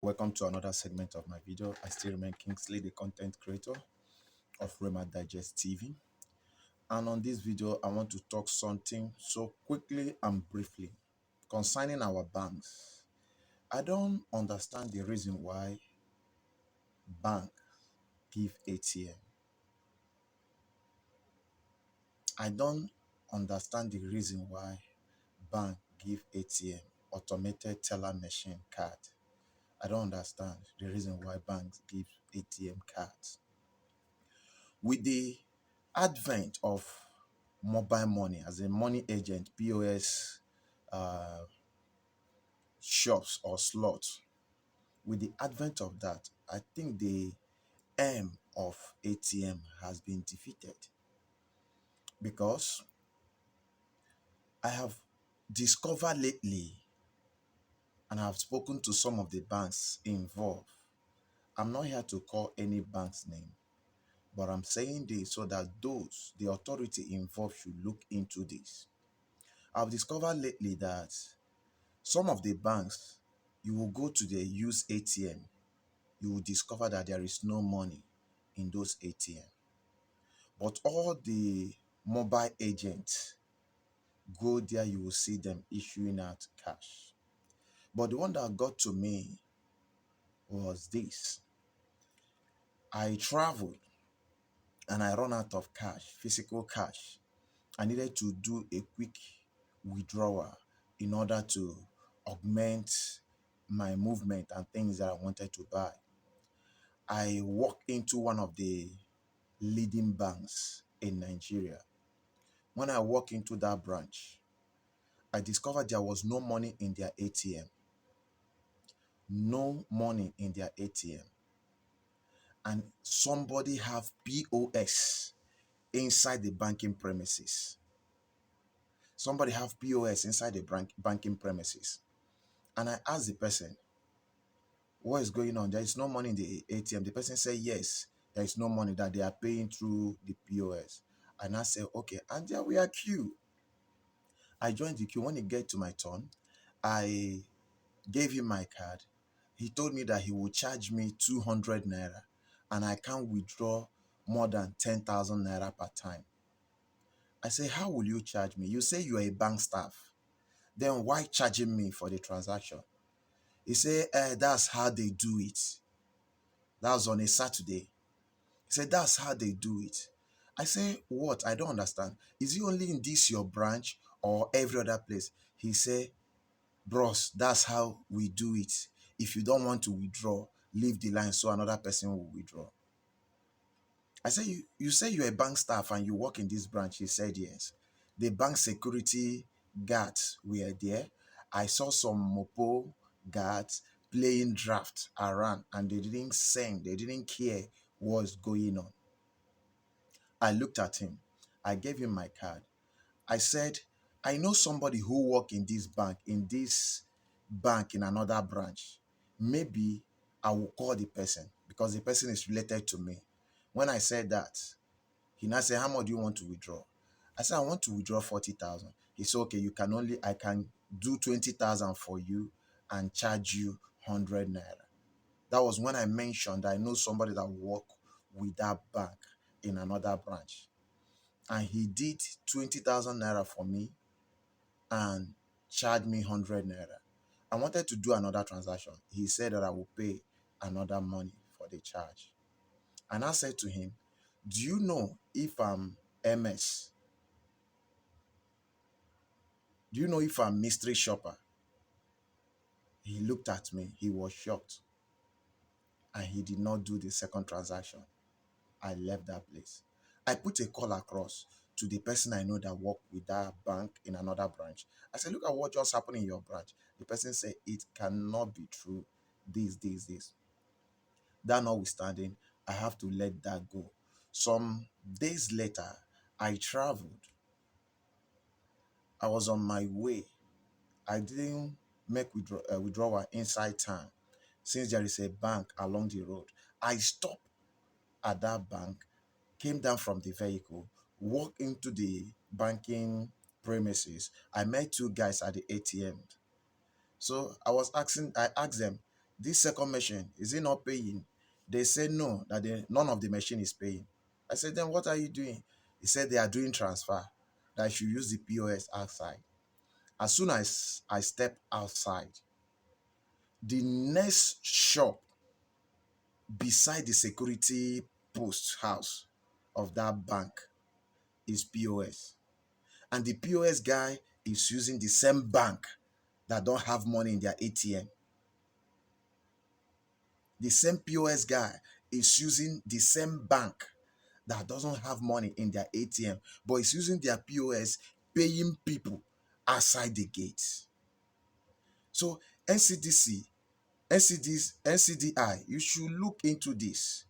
Welcome to another segment of my video. I still remain Kingsley, the content creator of Rhema Digest TV. And on this video, I want to talk something so quickly and briefly concerning our banks. I don't understand the reason why bank give ATM. I don't understand the reason why bank give ATM, automated teller machine card. I don't understand the reason why banks give ATM cards. With the advent of mobile money as a money agent, POS uh, shops or slots, with the advent of that, I think the aim of ATM has been defeated because I have discovered lately and I've spoken to some of the banks involved. I'm not here to call any bank's name, but I'm saying this so that the authority involved should look into this. I've discovered lately that some of the banks, you will go to the use ATM, you will discover that there is no money in those ATM. But all the mobile agents go there, you will see them issuing out cash. But the one that got to me was this. I traveled and I run out of cash, physical cash. I needed to do a quick withdrawal in order to augment my movement and things that I wanted to buy. I walked into one of the leading banks in Nigeria. When I walked into that branch, I discovered there was no money in their ATM. No money in their ATM. And somebody have POS inside the banking premises. Somebody have POS inside the banking premises. And I asked the person, what is going on? There is no money in the ATM. The person said, yes, there is no money, that they are paying through the POS. And I said, okay. And there we are queue. I joined the queue. When it get to my turn, I gave him my card. He told me that he would charge me 200 naira and I can't withdraw more than 10,000 naira per time. I say, how will you charge me? You say you are a bank staff. Then why charging me for the transaction? He said, that's how they do it. That was on a Saturday. He said, that's how they do it. I say, what? I don't understand. Is it only in this your branch or every other place? He said, bros, that's how we do it. If you don't want to withdraw, leave the line so another person will withdraw. I said, you say you're a bank staff and you work in this branch. He said, yes. The bank security guards were there. I saw some mopo guards playing draft around and they didn't sing. They didn't care what's going on. I looked at him. I gave him my card. I said, I know somebody who work in this bank in another branch. Maybe I will call the person because the person is related to me. When I said that, he now said, how much do you want to withdraw? I said, I want to withdraw 40,000. He said, okay, I can do 20,000 for you and charge you 100 naira. That was when I mentioned I know somebody that work with that bank in another branch. And he did 20,000 naira for me and charged me 100 naira. I wanted to do another transaction. He said that I will pay another money for the charge. And I said to him, do you know if I'm MS? Do you know if I'm mystery shopper? He looked at me. He was shocked. And he did not do the second transaction. I left that place. I put a call across to the person I know that worked with that bank in another branch. I said, look at what just happened in your branch. The person said, it cannot be true. This. That notwithstanding, I have to let that go. Some days later, I traveled. I was on my way. I didn't make withdrawal inside town since there is a bank along the road. I stopped at that bank, came down from the vehicle, walked into the banking premises. I met two guys at the ATM. So I asked them, this second machine, is it not paying? They said no, that none of the machine is paying. I said, then what are you doing? He said they are doing transfer, that I should use the POS outside. As soon as I step outside, the next shop beside the security post house of that bank is POS. And the POS guy is using the same bank that don't have money in their ATM. The same POS guy is using the same bank that doesn't have money in their ATM, but is using their POS paying people outside the gate. So NCDC, NCDI, you should look into this.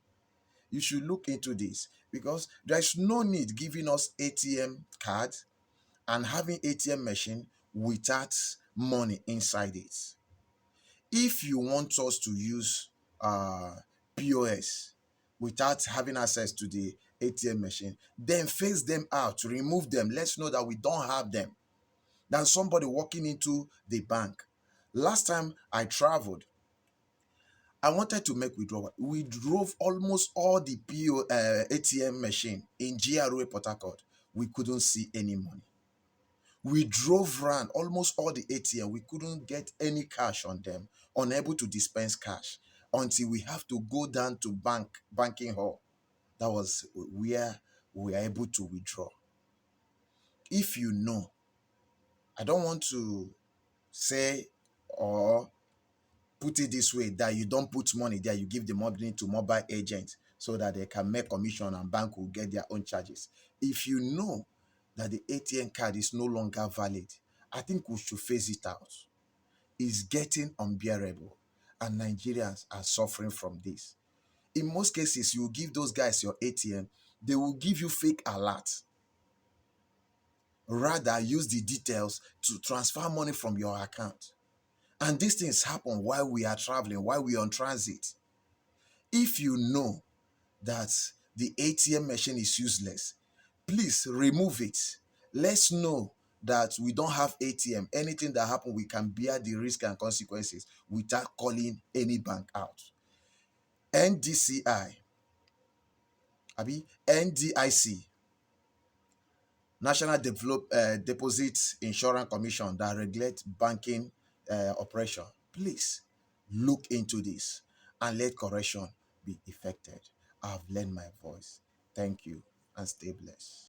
You should look into this because there's no need giving us ATM card and having ATM machine without money inside it. If you want us to use uh, POS without having access to the ATM machine, then phase them out, remove them. Let's know that we don't have them. Than somebody walking into the bank. Last time I traveled, I wanted to make withdrawal. We drove almost all the ATM machine in GRA Port Harcourt. We couldn't see any money. We drove around almost all the ATM. We couldn't get any cash on them, unable to dispense cash until we have to go down to banking hall. That was where we were able to withdraw. If you know, I don't want to say or put it this way, that you don't put money there, you give the money to mobile agents so that they can make commission and bank will get their own charges. If you know that the ATM card is no longer valid, I think we should phase it out. It's getting unbearable and Nigerians are suffering from this. In most cases, you give those guys your ATM, they will give you fake alert. Rather, use the details to transfer money from your account. And these things happen while we are traveling, while we are on transit. If you know that the ATM machine is useless, please remove it. Let's know that we don't have ATM. Anything that happens, we can bear the risk and consequences without calling any bank out. NDCI, NDIC, National Deposit Insurance Commission, that regulates banking operation. Please look into this and let correction be effected. I've lent my voice. Thank you and stay blessed.